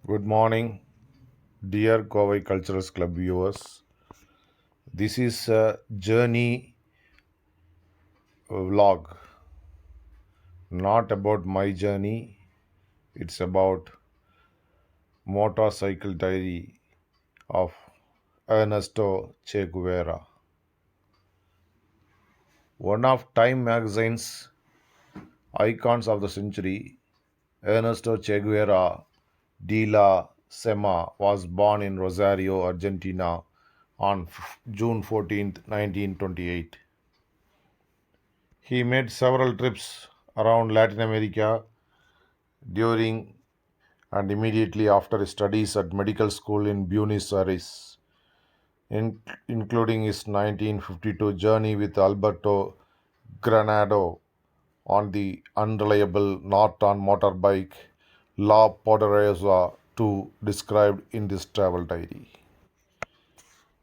Good morning, dear Kovai Cultural Club viewers. This is a journey vlog, not about my journey. It's about motorcycle diary of Ernesto Che Guevara. One of Time magazine's icons of the century, Ernesto Che Guevara de la Sema was born in Rosario, Argentina on June 14th, 1928. He made several trips around Latin America during and immediately after his studies at medical school in Buenos Aires, including his 1952 journey with Alberto Granado on the unreliable Norton motorbike La Poderosa 2 described in this travel diary.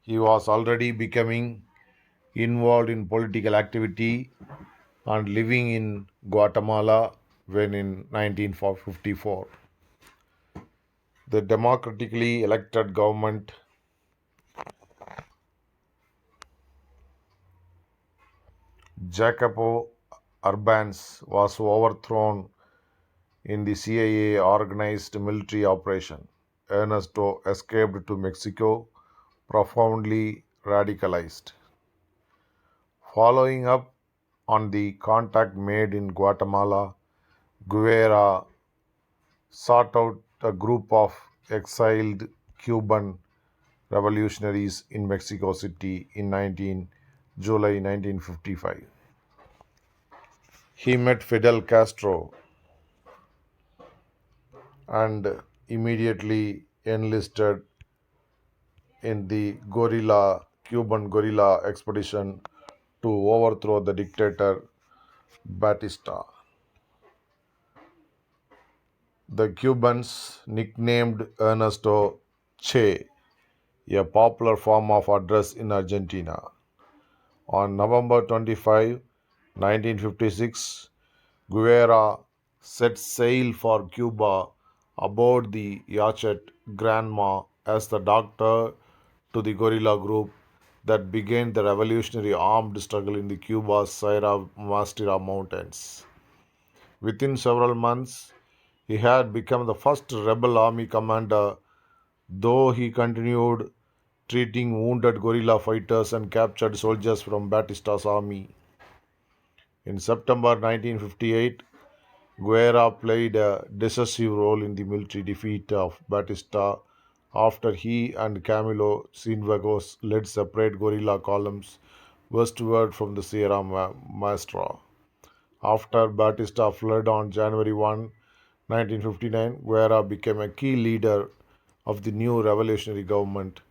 He was already becoming involved in political activity and living in Guatemala when in 1954 the democratically elected government Jacopo Arbenz was overthrown in the CIA organized military operation. Ernesto escaped to Mexico, profoundly radicalized. Following up on the contact made in Guatemala, Guevara sought out a group of exiled Cuban revolutionaries in Mexico City in July 1955. He met Fidel Castro and immediately enlisted in the Cuban guerrilla expedition to overthrow the dictator Batista. The Cubans nicknamed Ernesto Che, a popular form of address in Argentina. On November 25, 1956, Guevara set sail for Cuba aboard the yacht Granma as the doctor to the guerrilla group that began the revolutionary armed struggle in the Cuba's Sierra Maestra Mountains. Within several months, he had become the first rebel army commander, though he continued treating wounded guerrilla fighters and captured soldiers from Batista's army. In September 1958, Guevara played a decisive role in the military defeat of Batista after he and Camilo Cienfuegos led separate guerrilla columns westward from the Sierra Maestra. After Batista fled on January 1, 1959, Guevara became a key leader of the new revolutionary government,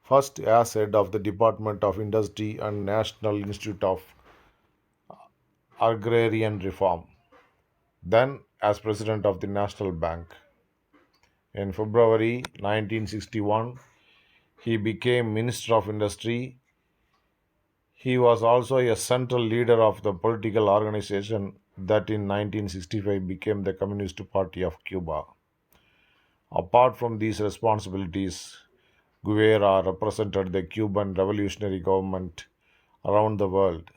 first as head of the Department of Industry and National Institute of Agrarian Reform, then as president of the National Bank. In February 1961, he became Minister of Industry. He was also a central leader of the political organization that in 1965 became the Communist Party of Cuba. Apart from these responsibilities, Guevara represented the Cuban revolutionary government around the world,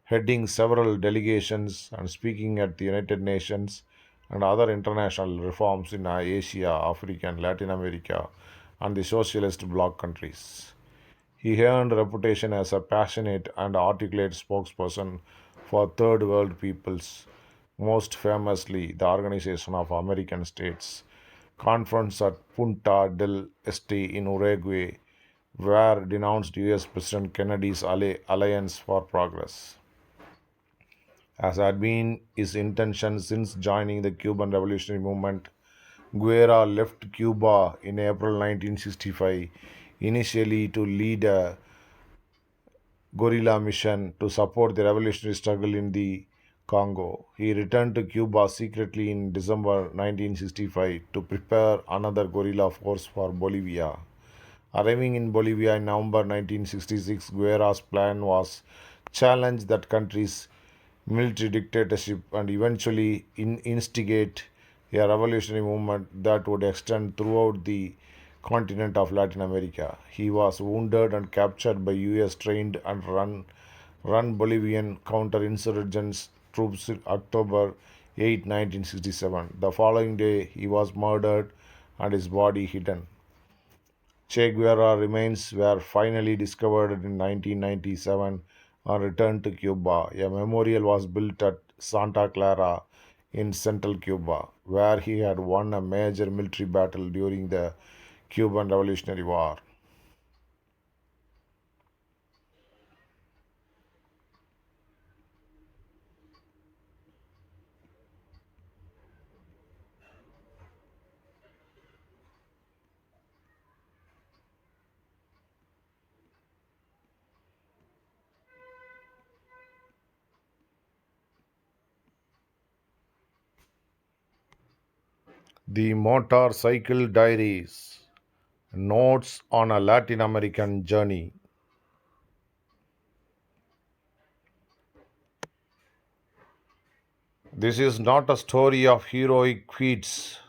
heading several delegations and speaking at the United Nations and other international reforms in Asia, Africa, and Latin America, and the socialist bloc countries. He earned a reputation as a passionate and articulate spokesperson for third world peoples, most famously the Organization of American States, conference at Punta del Este in Uruguay, where denounced US President Kennedy's Alliance for Progress. As had been his intention since joining the Cuban Revolutionary Movement, Guerra left Cuba in April 1965, initially to lead a guerrilla mission to support the revolutionary struggle in the Congo. He returned to Cuba secretly in December 1965 to prepare another guerrilla force for Bolivia. Arriving in Bolivia in November 1966, Guevara's plan was challenge that country's military dictatorship and eventually instigate a revolutionary movement that would extend throughout the continent of Latin America. He was wounded and captured by US trained and run Bolivian counterinsurgents troops in October 8, 1967. The following day, he was murdered and his body hidden. Che Guevara remains were finally discovered in 1997 and returned to Cuba. A memorial was built at Santa Clara in central Cuba, where he had won a major military battle during the Cuban Revolutionary War. The Motorcycle Diaries, Notes on a Latin American Journey. This is not a story of heroic feats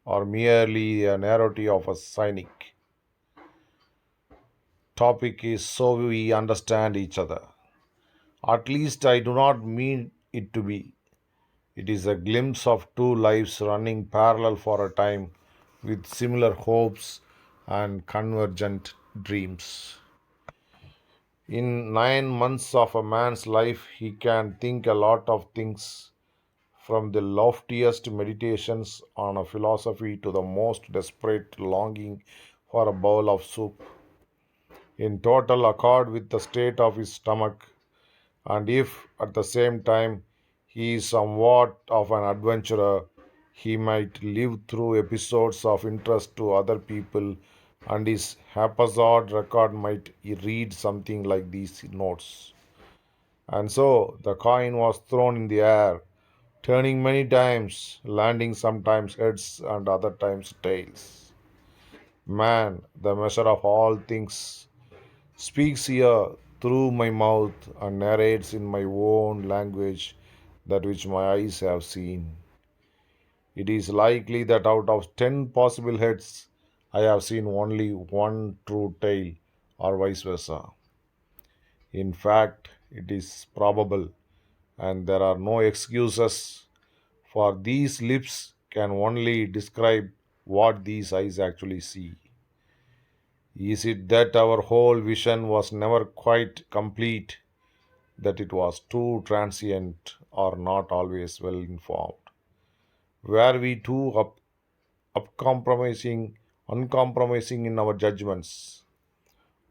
or merely a narrative of a cynic. Topic is so we understand each other. At least I do not mean it to be. It is a glimpse of two lives running parallel for a time with similar hopes and convergent dreams. In 9 months of a man's life, he can think a lot of things, from the loftiest meditations on a philosophy to the most desperate longing for a bowl of soup, in total accord with the state of his stomach. And if at the same time he is somewhat of an adventurer, he might live through episodes of interest to other people, and his haphazard record might read something like these notes. And so the coin was thrown in the air, turning many times, landing sometimes heads and other times tails. Man, the measure of all things, speaks here through my mouth and narrates in my own language that which my eyes have seen. It is likely that out of 10 possible heads, I have seen only one true tail, or vice versa. In fact, it is probable, and there are no excuses, for these lips can only describe what these eyes actually see. Is it that our whole vision was never quite complete, that it was too transient or not always well informed? Were we too uncompromising in our judgments?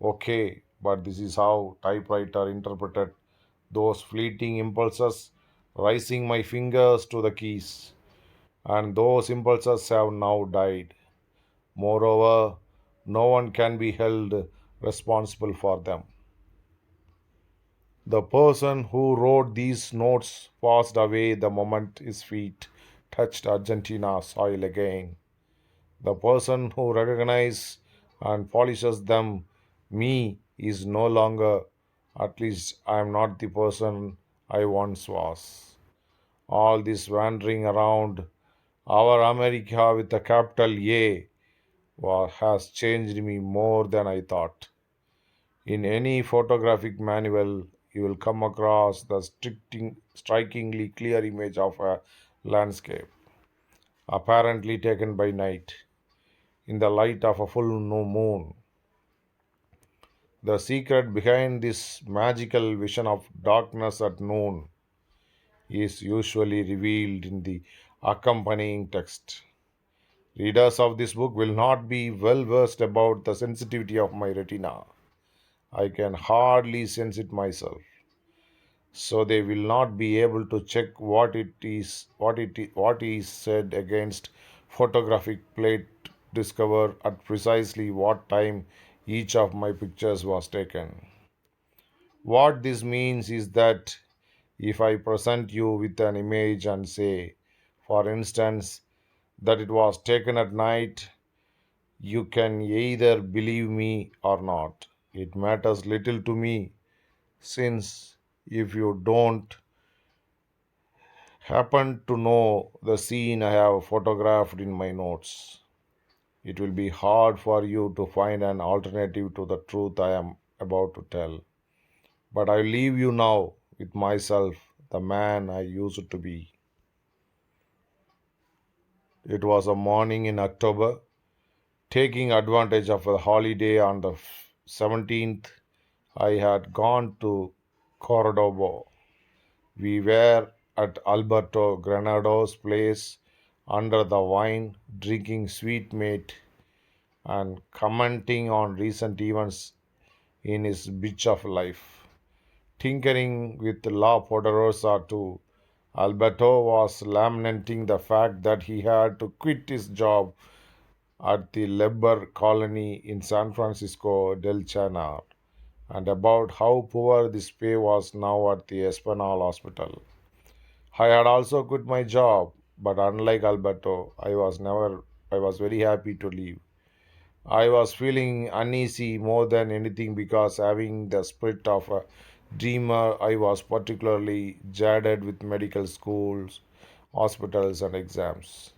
Okay, but this is how typewriter interpreted those fleeting impulses, raising my fingers to the keys, and those impulses have now died. Moreover, no one can be held responsible for them. The person who wrote these notes passed away the moment his feet touched Argentina soil again. The person who recognizes and polishes them, me, is no longer, at least I am not the person I once was. All this wandering around our America with a capital A has changed me more than I thought. In any photographic manual, you will come across the strikingly clear image of a landscape, apparently taken by night, in the light of a full moon. The secret behind this magical vision of darkness at noon is usually revealed in the accompanying text. Readers of this book will not be well versed about the sensitivity of my retina. I can hardly sense it myself, so they will not be able to check what is said against photographic plate, discover at precisely what time each of my pictures was taken. What this means is that if I present you with an image and say, for instance, that it was taken at night, you can either believe me or not. It matters little to me, since if you don't happen to know the scene I have photographed in my notes. It will be hard for you to find an alternative to the truth I am about to tell. But I leave you now with myself, the man I used to be. It was a morning in October, taking advantage of a holiday on the 17th. I had gone to Cordoba. We were at Alberto Granado's place under the vine, drinking sweet mate and commenting on recent events in his beach of life. Tinkering with La Poderosa too. Alberto was lamenting the fact that he had to quit his job at the labor colony in San Francisco del Chanar and about how poor this pay was now at the Espinal Hospital. I had also quit my job, but unlike Alberto, I was very happy to leave. I was feeling uneasy more than anything because having the spirit of a dreamer, I was particularly jaded with medical schools, hospitals, and exams.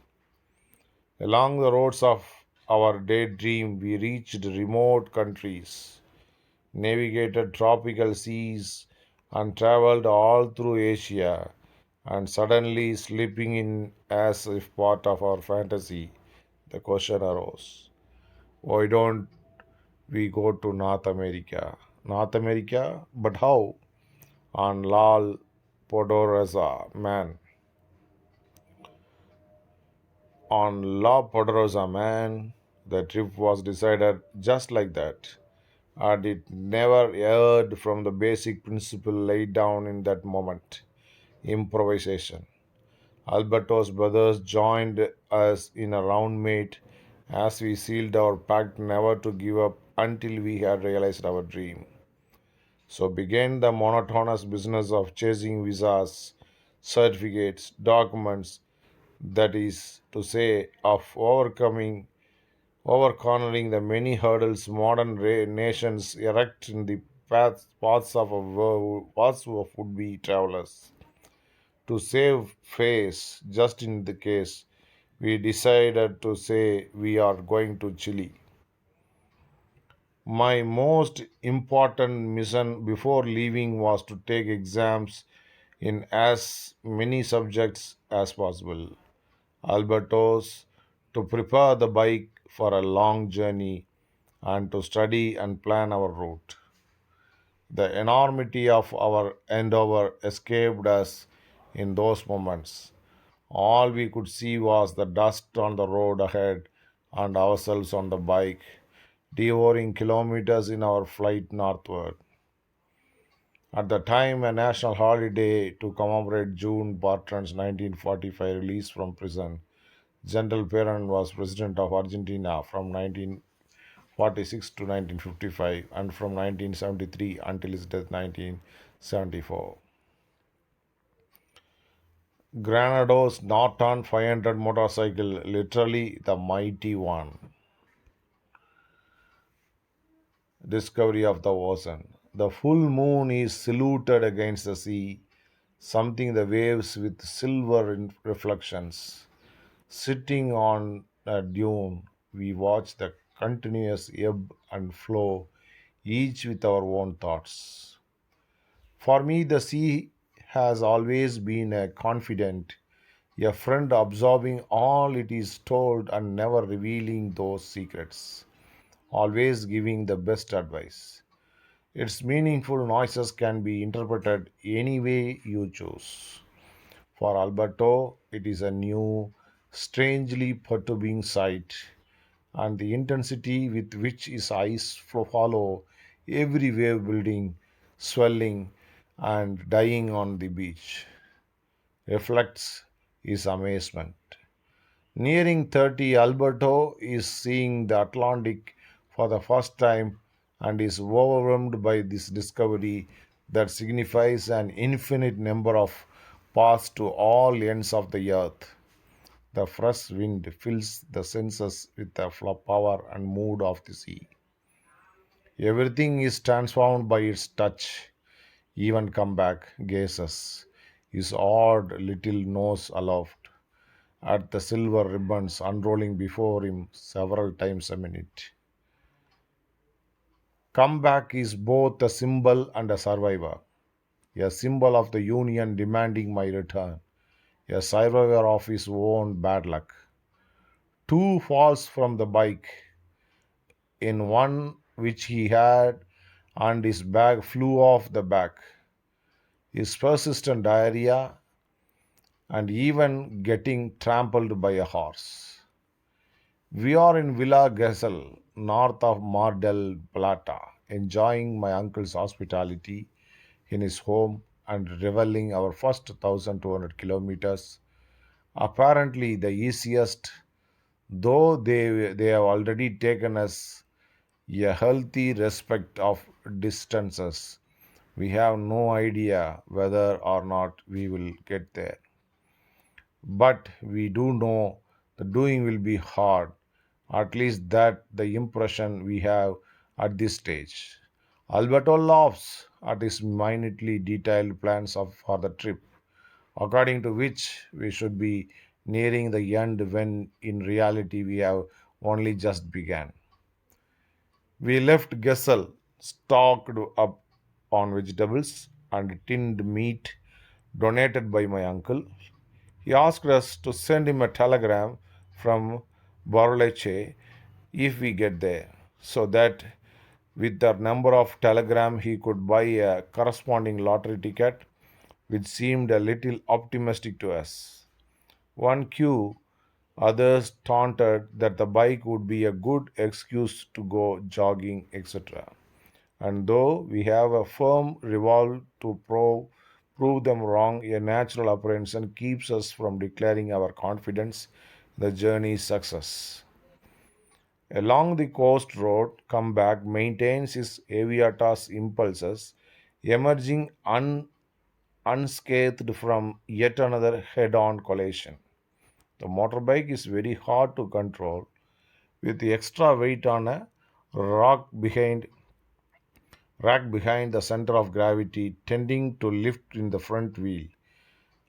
Along the roads of our daydream, we reached remote countries, navigated tropical seas, and traveled all through Asia. And suddenly, slipping in as if part of our fantasy, the question arose, why don't we go to North America? North America? But how? On Lal Podorosa, man. On La Podorosa, man. The trip was decided just like that. And it never erred from the basic principle laid down in that moment improvisation. Alberto's brothers joined us in a round mate as we sealed our pact never to give up until we had realized our dream. So began the monotonous business of chasing visas, certificates, documents, that is to say, of overcornering the many hurdles modern nations erect in the paths of paths of would-be travelers. To save face, just in the case, we decided to say we are going to Chile. My most important mission before leaving was to take exams in as many subjects as possible. Albertos to prepare the bike for a long journey and to study and plan our route. The enormity of our endeavor escaped us in those moments. All we could see was the dust on the road ahead and ourselves on the bike, devouring kilometers in our flight northward. At the time, a national holiday to commemorate June Bartran's 1945 release from prison, General Perón was president of Argentina from 1946 to 1955 and from 1973 until his death 1974. Granado's Norton 500 motorcycle, literally the mighty one, discovery of the ocean. The full moon is silhouetted against the sea, something the waves with silver reflections. Sitting on a dune, we watch the continuous ebb and flow, each with our own thoughts. For me, the sea has always been a confidant, a friend absorbing all it is told and never revealing those secrets, always giving the best advice. Its meaningful noises can be interpreted any way you choose. For Alberto, it is a new, strangely perturbing sight, and the intensity with which his eyes follow every wave building, swelling, and dying on the beach reflects his amazement. Nearing 30, Alberto is seeing the Atlantic for the first time and is overwhelmed by this discovery that signifies an infinite number of paths to all ends of the earth. The fresh wind fills the senses with the power and mood of the sea. Everything is transformed by its touch, even comeback gazes. his odd little nose aloft at the silver ribbons unrolling before him several times a minute. Comeback is both a symbol and a survivor, a symbol of the union demanding my return, a survivor of his own bad luck. Two falls from the bike, in one which he had, and his bag flew off the back. His persistent diarrhea, and even getting trampled by a horse. We are in Villa Gesell, north of Mar del Plata, enjoying my uncle's hospitality in his home and reveling our first 1,200 kilometers. Apparently, the easiest, though they have already taken us a healthy respect of distances. We have no idea whether or not we will get there. But we do know the doing will be hard, at least that the impression we have at this stage. Alberto laughs at his minutely detailed plans for the trip, according to which we should be nearing the end when in reality we have only just begun. We left Gessel stocked up on vegetables and tinned meat donated by my uncle. He asked us to send him a telegram from Borleche if we get there, so that with the number of telegram he could buy a corresponding lottery ticket, which seemed a little optimistic to us. One Q, others taunted that the bike would be a good excuse to go jogging, etc. And though we have a firm resolve to prove them wrong, a natural apprehension keeps us from declaring our confidence in the journey's success. Along the coast road, Comeback maintains his aviatas impulses, emerging unscathed from yet another head on collision. The motorbike is very hard to control, with the extra weight on a rock behind rack behind the center of gravity tending to lift in the front wheel,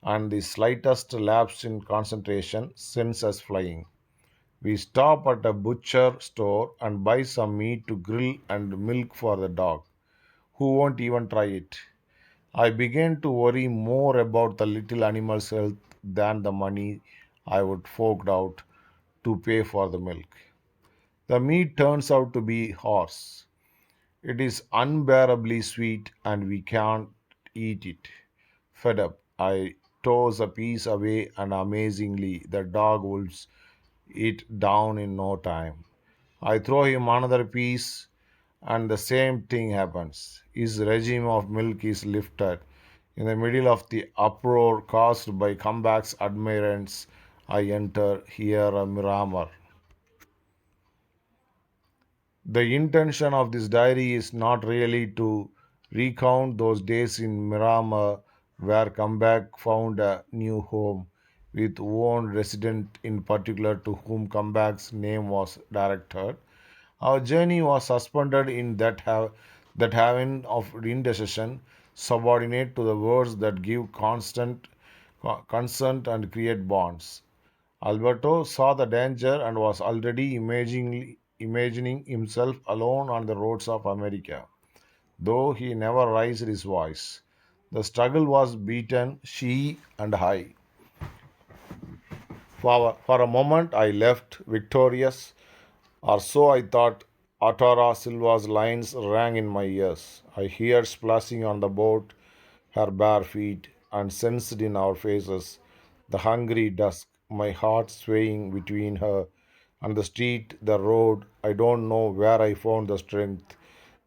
and the slightest lapse in concentration sends us flying. We stop at a butcher store and buy some meat to grill and milk for the dog, who won't even try it. I began to worry more about the little animal's health than the money I would fork out to pay for the milk. The meat turns out to be horse. It is unbearably sweet and we can't eat it. Fed up, I toss a piece away and amazingly the dog wolves it down in no time. I throw him another piece and the same thing happens. His regime of milk is lifted. In the middle of the uproar caused by Comeback's admirance, I enter here a Miramar. The intention of this diary is not really to recount those days in Miramar where Comeback found a new home with one resident in particular to whom Comeback's name was directed. Our journey was suspended in that haven of indecision, subordinate to the words that give consent and create bonds. Alberto saw the danger and was already imagining himself alone on the roads of America, though he never raised his voice. The struggle was beaten, she and I. For a moment, I left victorious, or so I thought. Atara Silva's lines rang in my ears. I heard splashing on the boat, her bare feet, and sensed in our faces the hungry dusk, my heart swaying between her and the street, the road. I don't know where I found the strength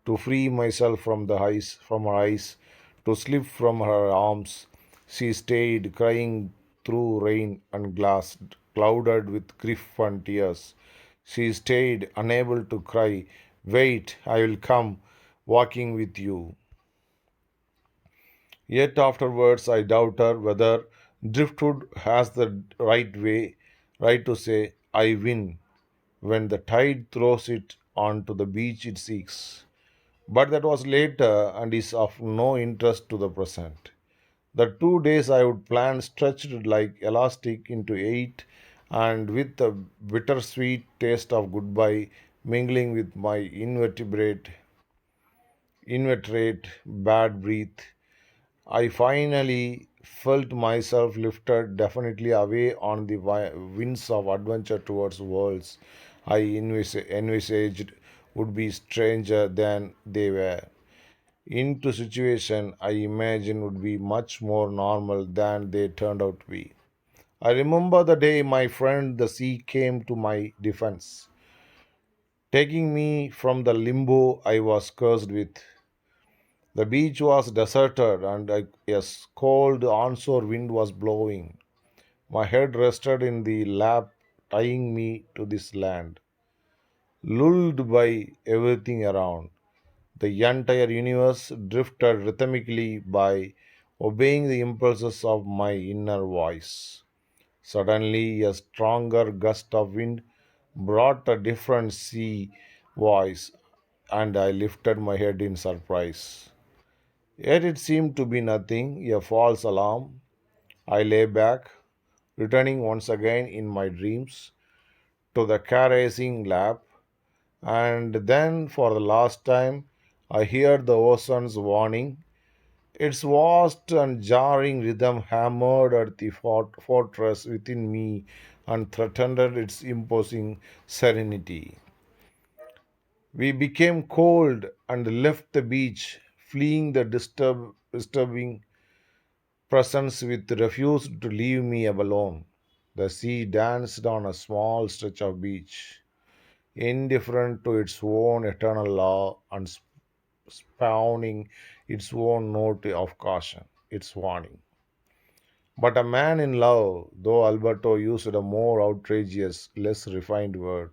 to free myself from her eyes, to slip from her arms. She stayed, crying through rain and glass, clouded with grief and tears. She stayed, unable to cry, "Wait, I will come, walking with you." Yet afterwards I doubted whether driftwood has the right to say, "I win," when the tide throws it onto the beach it seeks. But that was later and is of no interest to the present. The 2 days I would plan stretched like elastic into 8, and with the bittersweet taste of goodbye mingling with my inveterate bad breath, I finally felt myself lifted definitely away on the winds of adventure towards worlds I envisaged would be stranger than they were, into situation I imagined would be much more normal than they turned out to be. I remember the day my friend the sea came to my defense, taking me from the limbo I was cursed with. The beach was deserted and a cold onshore wind was blowing. My head rested in the lap, tying me to this land, lulled by everything around. The entire universe drifted rhythmically by obeying the impulses of my inner voice. Suddenly, a stronger gust of wind brought a different sea voice, and I lifted my head in surprise. Yet it seemed to be nothing, a false alarm. I lay back, returning once again in my dreams to the caressing lap, and then for the last time I heard the ocean's warning. Its vast and jarring rhythm hammered at the fortress within me and threatened its imposing serenity. We became cold and left the beach, fleeing the disturbing presence with refused to leave me alone. The sea danced on a small stretch of beach, indifferent to its own eternal law and spawning its own note of caution, its warning. But a man in love, though Alberto used a more outrageous, less refined word,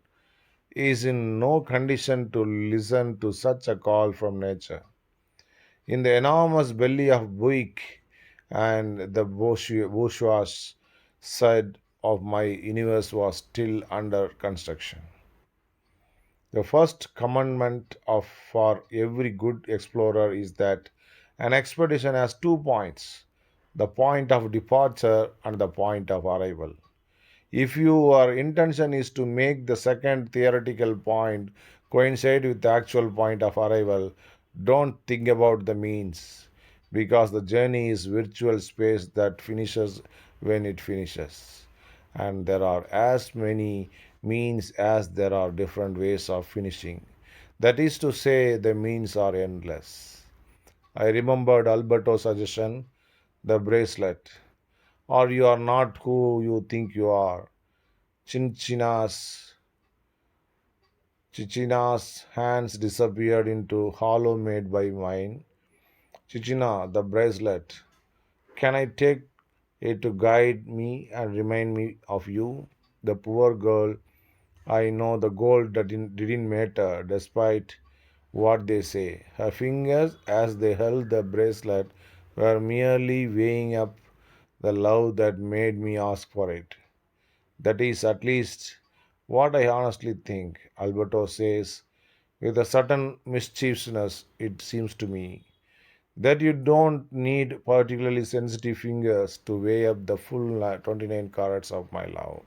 is in no condition to listen to such a call from nature. In the enormous belly of Buick and the bourgeois side of my universe was still under construction. The first commandment of for every good explorer is that an expedition has 2 points: the point of departure and the point of arrival. If your intention is to make the second theoretical point coincide with the actual point of arrival, don't think about the means, because the journey is virtual space that finishes when it finishes. And there are as many means as there are different ways of finishing. That is to say, the means are endless. I remembered Alberto's suggestion, the bracelet. Or you are not who you think you are. Chinchina's Chichina's hands disappeared into hollow made by mine. Chichina, the bracelet. Can I take it to guide me and remind me of you? The poor girl. I know the gold that didn't matter, despite what they say. Her fingers, as they held the bracelet, were merely weighing up the love that made me ask for it. That is at least what I honestly think, Alberto says, with a certain mischievousness, it seems to me, that you don't need particularly sensitive fingers to weigh up the full 29 carats of my love.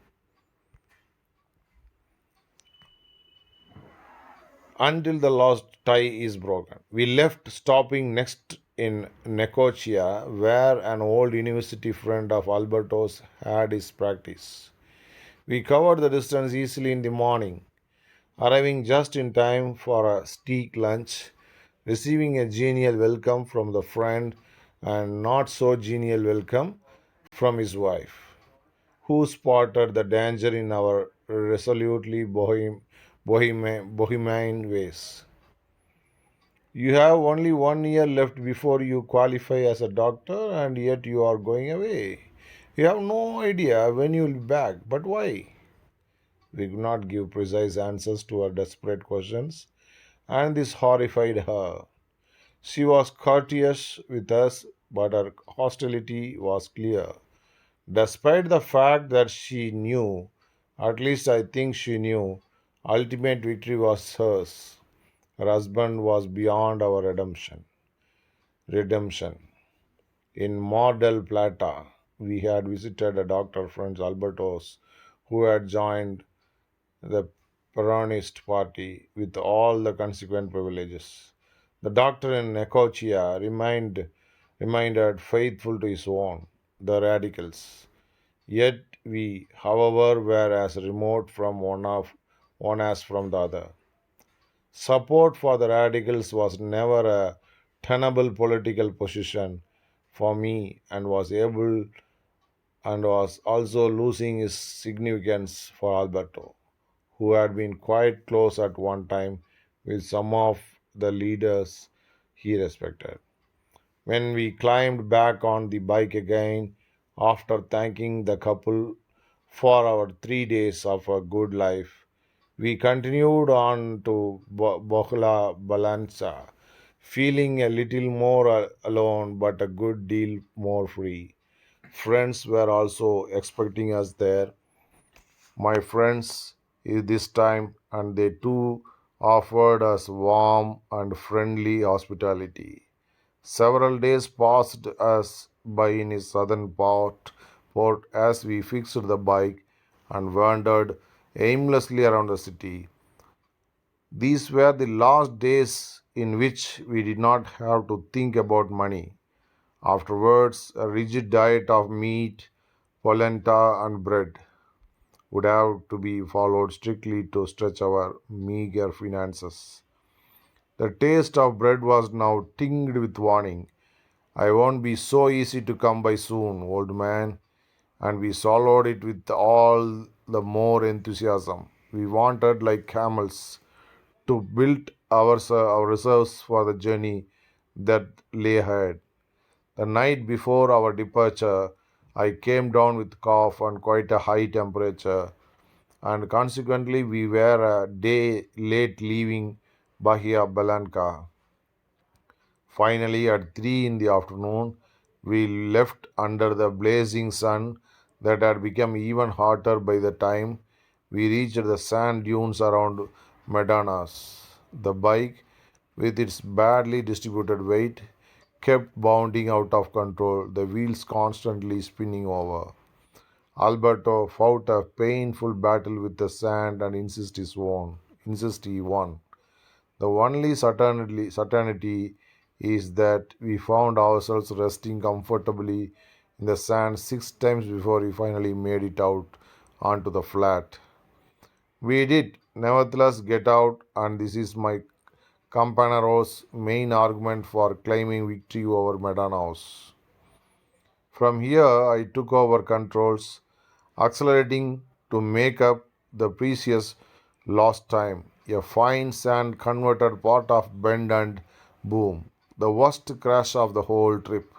Until the last tie is broken. We left, stopping next in Necochea, where an old university friend of Alberto's had his practice. We covered the distance easily in the morning, arriving just in time for a steak lunch, receiving a genial welcome from the friend and not so genial welcome from his wife, who spotted the danger in our resolutely bohemian ways. You have only 1 year left before you qualify as a doctor, and yet you are going away. You have no idea when you will be back, but why? We could not give precise answers to her desperate questions, and this horrified her. She was courteous with us, but her hostility was clear. Despite the fact that she knew, at least I think she knew, ultimate victory was hers. Her husband was beyond our redemption. In Mar del Plata, we had visited a Dr. Franz Albertos who had joined the Peronist party with all the consequent privileges. The doctor in Necochea remained faithful to his own, the radicals. Yet we, however, were as remote from one as from the other. Support for the radicals was never a tenable political position for me and was also losing its significance for Alberto, who had been quite close at one time with some of the leaders he respected. When we climbed back on the bike again, after thanking the couple for our 3 days of a good life, we continued on to Bohla Balanza, feeling a little more alone but a good deal more free. Friends were also expecting us there, my friends, this time, and they too offered us warm and friendly hospitality. Several days passed us by in his port as we fixed the bike and wandered aimlessly around the city. These were the last days in which we did not have to think about money. Afterwards, a rigid diet of meat, polenta, and bread would have to be followed strictly to stretch our meager finances. The taste of bread was now tinged with warning. I won't be so easy to come by soon, old man. And we swallowed it with all the more enthusiasm. We wanted, like camels, to build our reserves for the journey that lay ahead. The night before our departure, I came down with cough and quite a high temperature, and consequently, we were a day late leaving Bahia Blanca. Finally, at 3 in the afternoon, we left under the blazing sun that had become even hotter by the time we reached the sand dunes around Medanas. The bike, with its badly distributed weight, kept bounding out of control, the wheels constantly spinning over. Alberto fought a painful battle with the sand and insist he won. The only certainty is that we found ourselves resting comfortably in the sand 6 times before we finally made it out onto the flat. We did, nevertheless, get out, and this is my companero's main argument for claiming victory over Medanaus. From here, I took over controls, accelerating to make up the precious lost time. A fine sand converted part of bend and boom. The worst crash of the whole trip.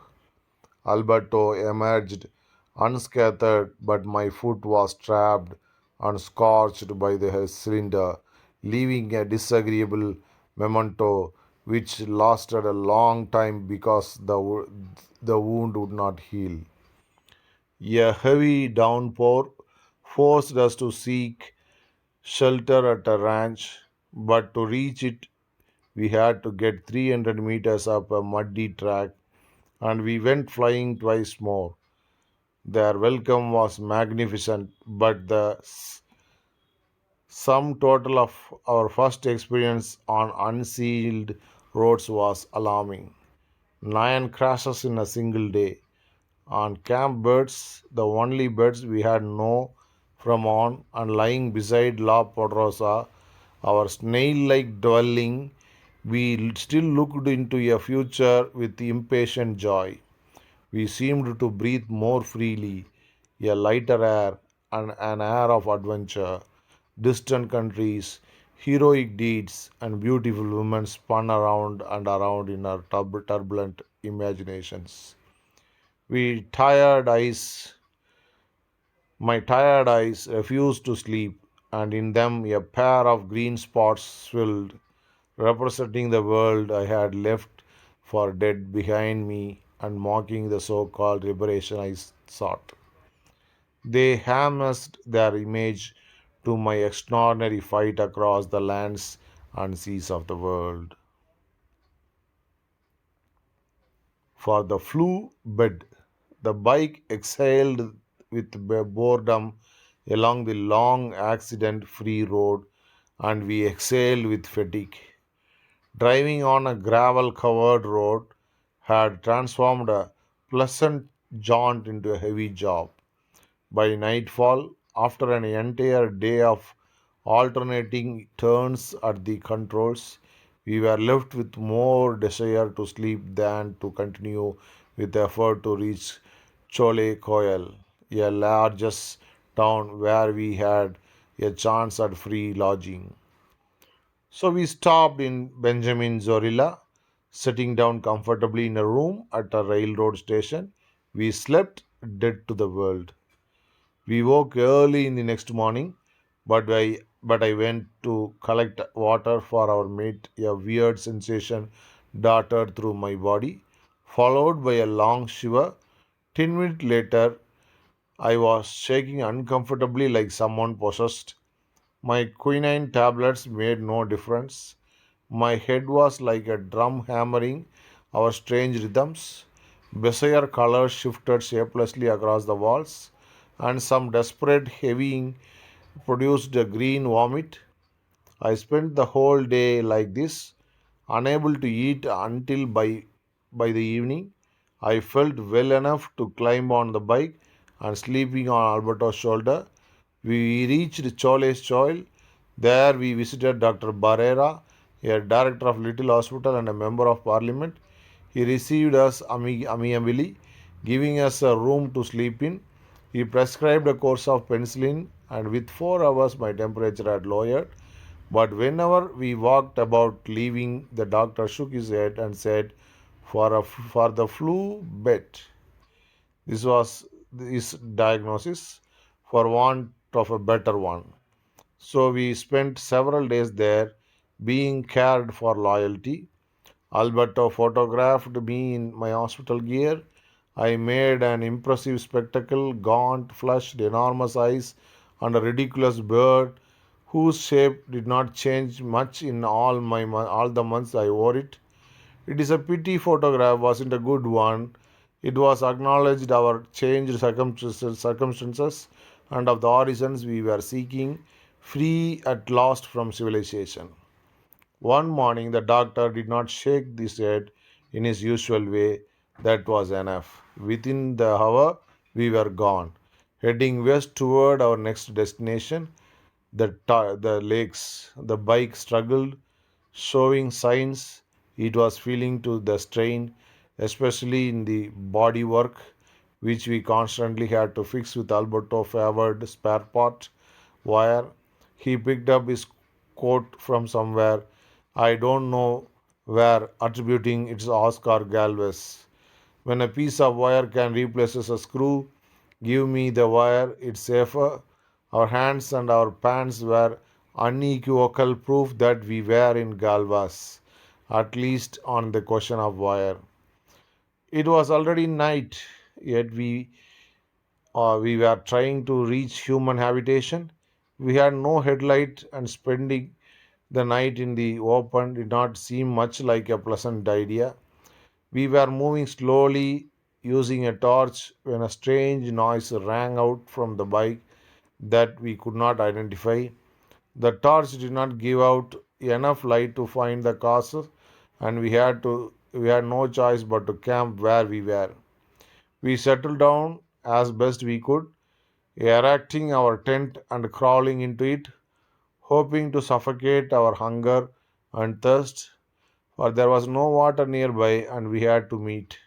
Alberto emerged unscathed, but my foot was trapped and scorched by the cylinder, leaving a disagreeable memento which lasted a long time because the wound would not heal. A heavy downpour forced us to seek shelter at a ranch, but to reach it, we had to get 300 meters up a muddy track, and we went flying twice more. Their welcome was magnificent, but the sum total of our first experience on unsealed roads was alarming. 9 crashes in a single day. On camp beds, the only beds we had no from on, and lying beside La Podrosa, our snail like dwelling, we still looked into a future with impatient joy. We seemed to breathe more freely, a lighter air, and an air of adventure. Distant countries, heroic deeds, and beautiful women spun around and around in our turbulent imaginations. We tired eyes, my tired eyes refused to sleep, and in them a pair of green spots swelled, representing the world I had left for dead behind me and mocking the so called liberation I sought. They harnessed their image to my extraordinary fight across the lands and seas of the world. For the flew bed, the bike exhaled with boredom along the long accident free road, and we exhaled with fatigue. Driving on a gravel covered road had transformed a pleasant jaunt into a heavy job. By nightfall, after an entire day of alternating turns at the controls, we were left with more desire to sleep than to continue with effort to reach Chole Koyal, a largest town where we had a chance at free lodging. So we stopped in Benjamin Zorilla, sitting down comfortably in a room at a railroad station. We slept dead to the world. We woke early in the next morning, but I went to collect water for our mate. A weird sensation darted through my body, followed by a long shiver. 10 minutes later, I was shaking uncomfortably like someone possessed. My quinine tablets made no difference. My head was like a drum hammering our strange rhythms. Bizarre colors shifted shapelessly across the walls, and some desperate heaving produced a green vomit. I spent the whole day like this, unable to eat until by the evening. I felt well enough to climb on the bike and sleeping on Alberto's shoulder. We reached Chole's soil. There we visited Dr. Barrera, a director of Little Hospital and a member of parliament. He received us amiably, giving us a room to sleep in. He prescribed a course of penicillin, and with 4 hours my temperature had lowered. But whenever we walked about leaving, the doctor shook his head and said, for the flu bet. This was his diagnosis for want of a better one. So we spent several days there being cared for loyalty. Alberto photographed me in my hospital gear. I made an impressive spectacle, gaunt, flushed, enormous eyes, and a ridiculous beard whose shape did not change much in all the months I wore it. It is a pity photograph wasn't a good one. It was acknowledged our changed circumstances and of the horizons we were seeking, free at last from civilization. One morning, the doctor did not shake his head in his usual way. That was enough. Within the hour, we were gone, heading west toward our next destination, the lakes. The bike struggled, showing signs it was feeling to the strain, especially in the body work, which we constantly had to fix with Alberto favored spare part wire. He picked up his coat from somewhere. I don't know where, attributing its Oscar Galvez. When a piece of wire can replace a screw, give me the wire, it's safer. Our hands and our pants were unequivocal proof that we were in Galvas, at least on the question of wire. It was already night, yet we were trying to reach human habitation. We had no headlight, and spending the night in the open did not seem much like a pleasant idea. We were moving slowly, using a torch, when a strange noise rang out from the bike that we could not identify. The torch did not give out enough light to find the cause, and we had no choice but to camp where we were. We settled down as best we could, erecting our tent and crawling into it, hoping to suffocate our hunger and thirst, for there was no water nearby and we had to meet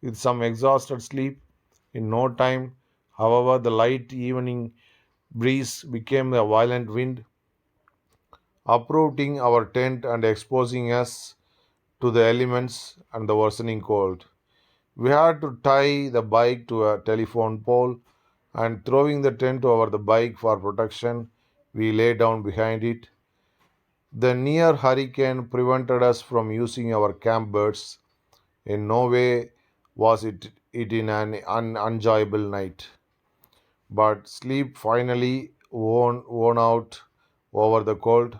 with some exhausted sleep. In no time, however, the light evening breeze became a violent wind, uprooting our tent and exposing us to the elements and the worsening cold. We had to tie the bike to a telephone pole and throwing the tent over the bike for protection, we lay down behind it. The near hurricane prevented us from using our camp birds. In no way was it in an unenjoyable night. But sleep finally won out over the cold,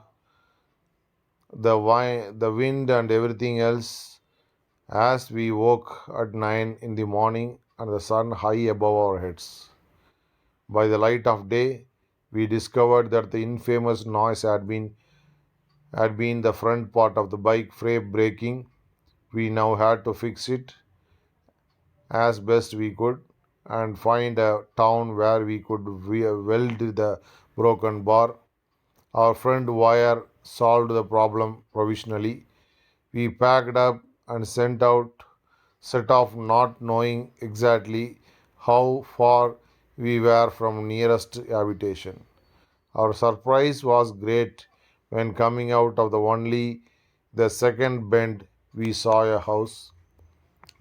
the wind, and everything else. as we woke at 9 in the morning and the sun high above our heads. By the light of day, we discovered that the infamous noise had been the front part of the bike frame breaking. We now had to fix it as best we could and find a town where we could weld the broken bar. Our friend Wire solved the problem provisionally. We packed up and set off not knowing exactly how far we were from nearest habitation. Our surprise was great when coming out of the second bend we saw a house.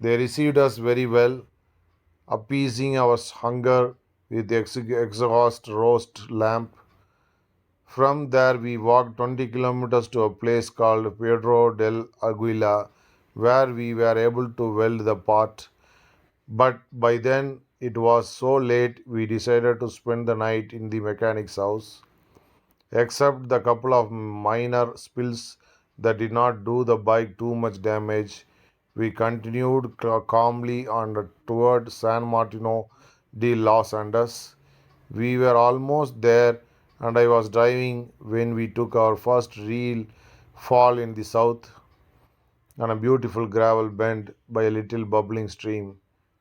They received us very well, appeasing our hunger with exhaust roast lamp. From there, we walked 20 kilometers to a place called Pedro del Aguila, where we were able to weld the part. But by then, it was so late, we decided to spend the night in the mechanic's house. Except the couple of minor spills that did not do the bike too much damage, we continued calmly on toward San Martino de Los Andes. We were almost there, and I was driving when we took our first real fall in the south on a beautiful gravel bend by a little bubbling stream.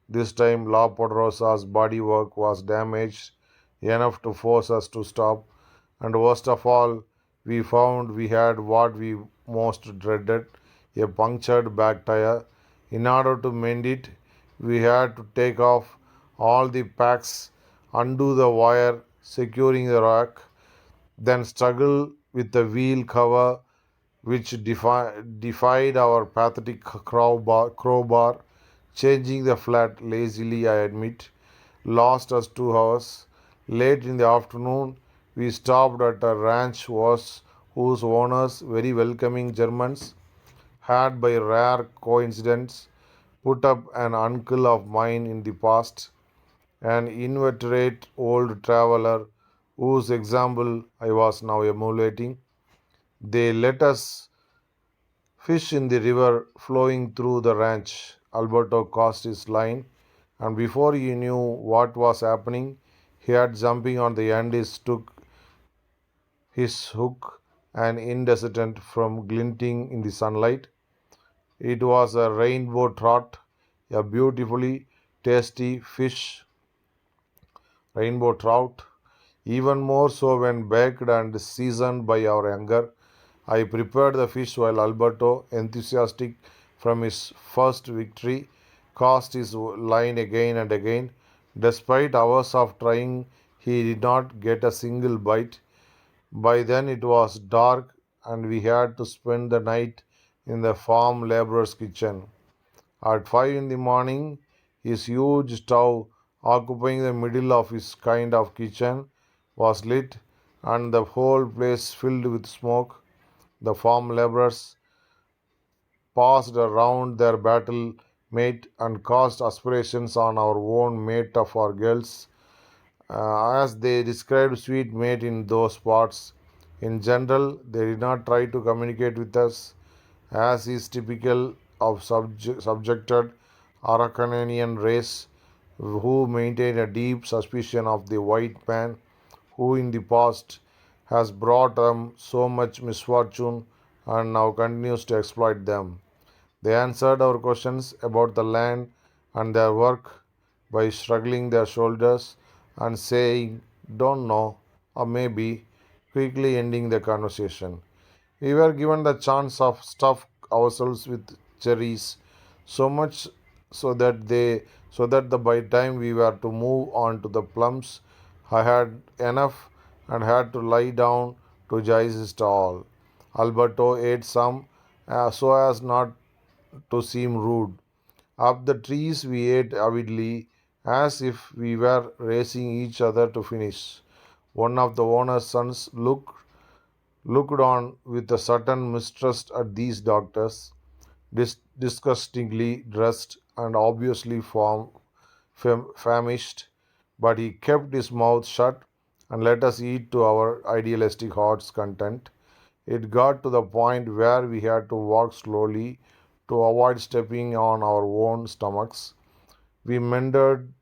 This time, La Poderosa's bodywork was damaged enough to force us to stop, and worst of all, we found we had what we most dreaded, a punctured back tire. In order to mend it, we had to take off all the packs, undo the wire securing the rack, then struggle with the wheel cover which defied our pathetic crowbar. Changing the flat lazily, I admit, lost us 2 hours. Late in the afternoon, we stopped at a ranch whose owners, very welcoming Germans, had by rare coincidence put up an uncle of mine in the past, an inveterate old traveler whose example I was now emulating. They let us fish in the river flowing through the ranch. Alberto cast his line, and before he knew what was happening, he had jumping on the end. He took his hook and indecent from glinting in the sunlight. It was a rainbow trout, a beautifully tasty fish, rainbow trout, even more so when baked and seasoned by our hunger. I prepared the fish while Alberto, enthusiastic from his first victory, cast his line again and again. Despite hours of trying, he did not get a single bite. By then it was dark, and we had to spend the night in the farm laborer's kitchen. At 5 in the morning, his huge stove, occupying the middle of his kind of kitchen, was lit, and the whole place filled with smoke. The farm laborers passed around their battle mate and cast aspirations on our own mate of our girls, as they described sweet mate in those parts. In general, they did not try to communicate with us, as is typical of subjected Araucanian race who maintain a deep suspicion of the white man who in the past has brought them so much misfortune and now continues to exploit them. They answered our questions about the land and their work by shrugging their shoulders and saying, "Don't know," or maybe, quickly ending the conversation. We were given the chance of stuff ourselves with cherries, so much so that the by time we were to move on to the plums, I had enough and had to lie down to Joyce's stall. Alberto ate some so as not to seem rude. Up the trees we ate avidly, as if we were racing each other to finish. One of the owner's sons looked on with a certain mistrust at these doctors, disgustingly dressed and obviously famished, but he kept his mouth shut and let us eat to our idealistic heart's content. It got to the point where we had to walk slowly to avoid stepping on our own stomachs. We mended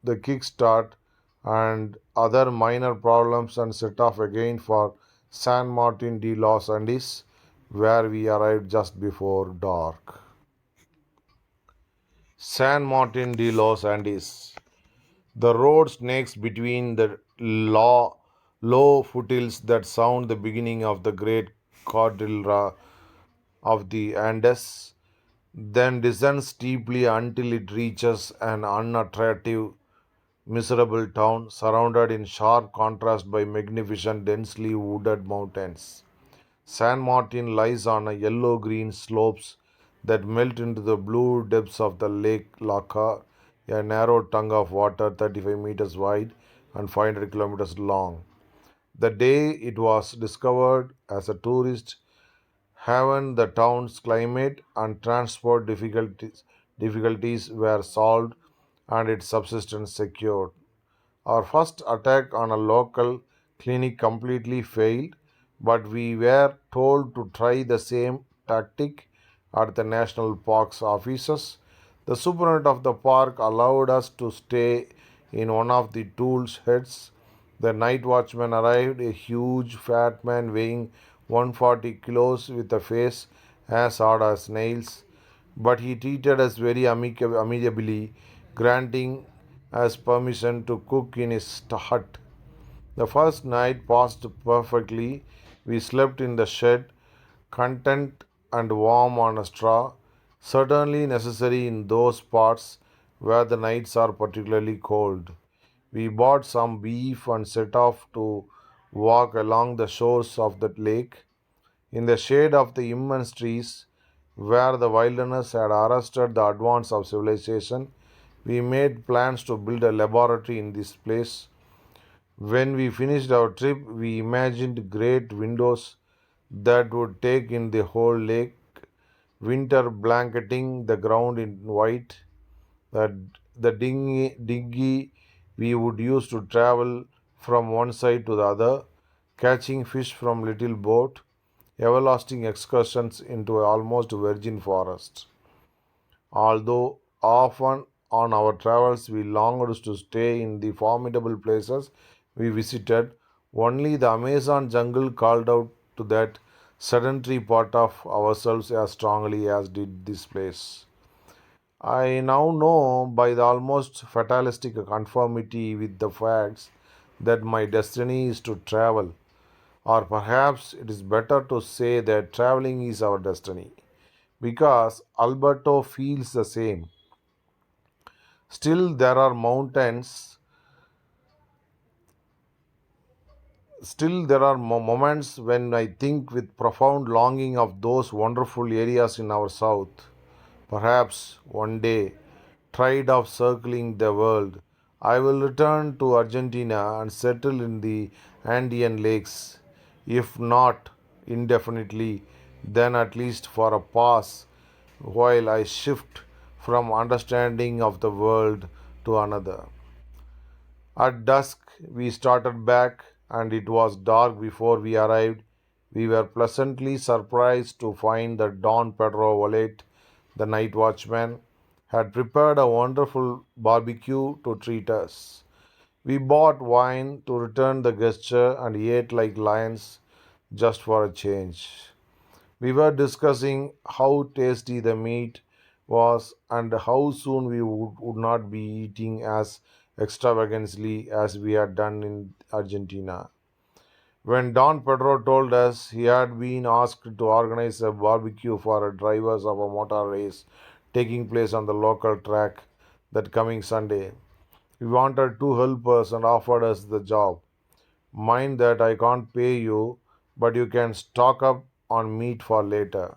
the kickstart and other minor problems and set off again for San Martin de los Andes, where we arrived just before dark. San Martin de los Andes. The road snakes between the low foothills that sound the beginning of the great cordillera of the Andes, then descends steeply until it reaches an unattractive, miserable town surrounded in sharp contrast by magnificent, densely wooded mountains. San Martin lies on a yellow green slopes that melt into the blue depths of the Lake Laka, a narrow tongue of water 35 meters wide and 500 kilometers long. The day it was discovered as a tourist haven, the town's climate and transport difficulties were solved and its subsistence secured. Our first attack on a local clinic completely failed, but we were told to try the same tactic at the national parks offices. The superintendent of the park allowed us to stay in one of the tool sheds. The night watchman arrived, a huge fat man weighing 140 kilos with a face as hard as nails, but he treated us very amicably, granting us permission to cook in his hut. The first night passed perfectly. We slept in the shed, content and warm on a straw, certainly necessary in those parts where the nights are particularly cold. We bought some beef and set off to walk along the shores of that lake. In the shade of the immense trees, where the wilderness had arrested the advance of civilization, we made plans to build a laboratory in this place. When we finished our trip, we imagined great windows that would take in the whole lake, winter blanketing the ground in white, the, the dinghy we would use to travel from one side to the other, catching fish from little boat, everlasting excursions into almost virgin forest. Although often on our travels we longed to stay in the formidable places we visited, only the Amazon jungle called out to that sedentary part of ourselves as strongly as did this place. I now know by the almost fatalistic conformity with the facts that my destiny is to travel, or perhaps it is better to say that traveling is our destiny, because Alberto feels the same. Still, there are mountains, still, there are moments when I think with profound longing of those wonderful areas in our south. Perhaps one day, tired of circling the world, I will return to Argentina and settle in the Andean lakes. If not indefinitely, then at least for a pause while I shift from understanding of the world to another. At dusk, we started back, and it was dark before we arrived. We were pleasantly surprised to find that Don Pedro Valet, the night watchman, had prepared a wonderful barbecue to treat us. We bought wine to return the gesture and ate like lions just for a change. We were discussing how tasty the meat was and how soon we would not be eating as extravagantly as we had done in Argentina. When Don Pedro told us he had been asked to organize a barbecue for the drivers of a motor race taking place on the local track that coming Sunday, we wanted to help us and offered us the job. Mind that I can't pay you, but you can stock up on meat for later.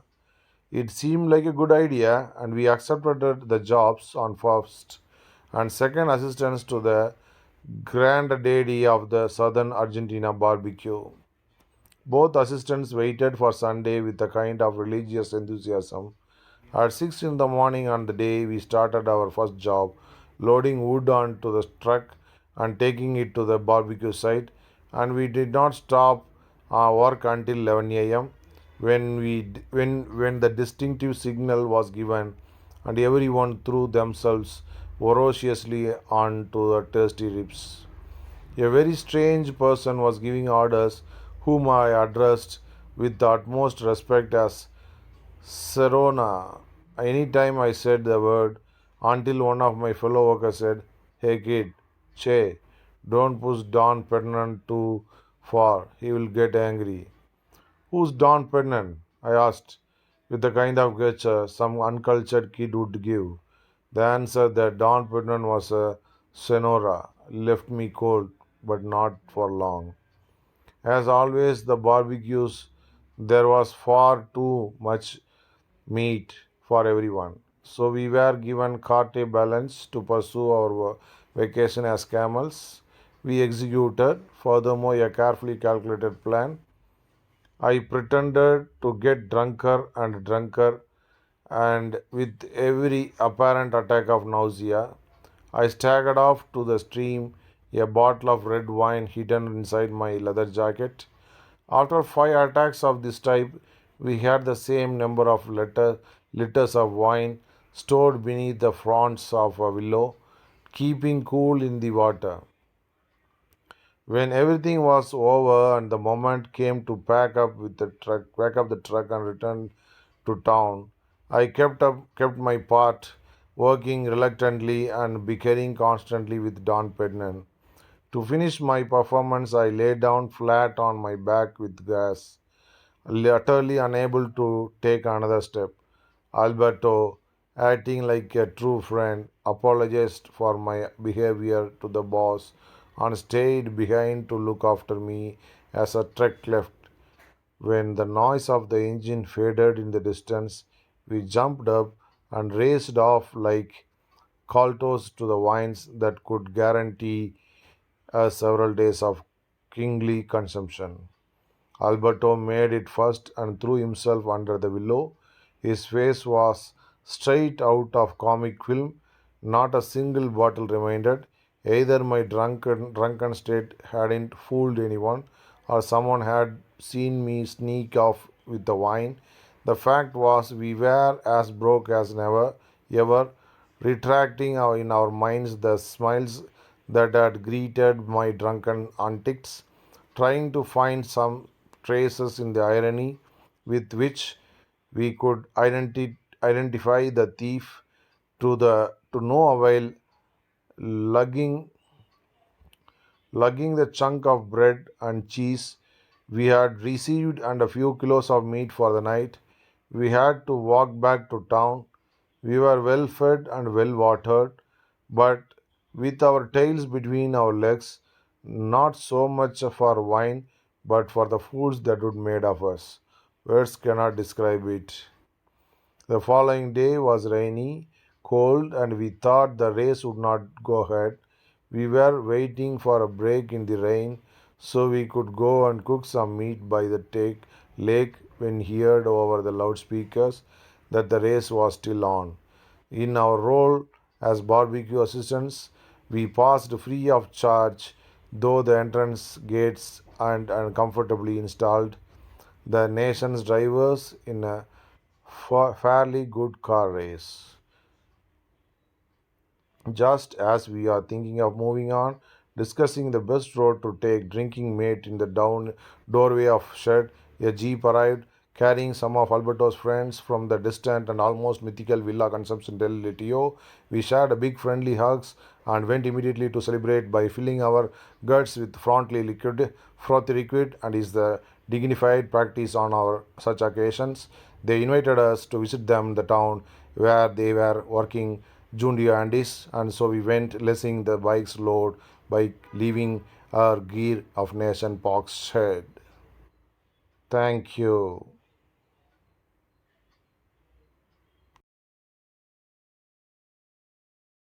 It seemed like a good idea, and we accepted the jobs on first and second assistants to the granddaddy of the southern Argentina barbecue. Both assistants waited for Sunday with a kind of religious enthusiasm. At 6 in the morning on the day we started our first job, loading wood onto the truck and taking it to the barbecue site, and we did not stop our work until 11 a.m. when the distinctive signal was given, and everyone threw themselves voraciously onto the thirsty ribs. A very strange person was giving orders, whom I addressed with the utmost respect as Serona. Anytime I said the word, until one of my fellow workers said, "Hey kid, che, don't push Don Pennant too far, he will get angry." "Who's Don Pennant?" I asked, with the kind of gesture some uncultured kid would give. The answer that Don Pennant was a Sonora left me cold, but not for long. As always, the barbecues, there was far too much meat for everyone. So we were given carte balance to pursue our vacation as camels. We executed, furthermore, a carefully calculated plan. I pretended to get drunker and drunker, and with every apparent attack of nausea, I staggered off to the stream, a bottle of red wine hidden inside my leather jacket. After 5 attacks of this type, we had the same number of liters of wine stored beneath the fronds of a willow, keeping cool in the water. When everything was over and the moment came to pack up the truck and return to town, I kept my part, working reluctantly and bickering constantly with Don Pednan. To finish my performance, I lay down flat on my back with gas, utterly unable to take another step. Alberto, acting like a true friend, apologized for my behavior to the boss and stayed behind to look after me as a trek left. When the noise of the engine faded in the distance, we jumped up and raced off like coltos to the wines that could guarantee us several days of kingly consumption. Alberto made it first and threw himself under the willow. His face was straight out of comic film. Not a single bottle remained. Either my drunken state hadn't fooled anyone, or someone had seen me sneak off with the wine. The fact was, we were as broke as never, ever, retracting in our minds the smiles that had greeted my drunken antics, trying to find some traces in the irony with which we could identify the thief, to no avail, lugging lugging the chunk of bread and cheese we had received and a few kilos of meat for the night. We had to walk back to town. We were well fed and well watered, but with our tails between our legs, not so much for wine, but for the fools that would made of us. Words cannot describe it. The following day was rainy, cold, and we thought the race would not go ahead. We were waiting for a break in the rain so we could go and cook some meat by the lake when heard over the loudspeakers that the race was still on. In our role as barbecue assistants, we passed free of charge, though the entrance gates and comfortably installed the nation's drivers in a fairly good car race. Just as we are thinking of moving on, discussing the best road to take, drinking mate in the doorway of shed, a jeep arrived, carrying some of Alberto's friends from the distant and almost mythical Villa Consumption del Litio. We shared a big friendly hugs and went immediately to celebrate by filling our guts with frothy liquid, and is the dignified practice on our such occasions. They invited us to visit them the town where they were working Jundio Andis, and so we went lessing the bike's load by leaving our gear of Nation Park's shed. Thank you.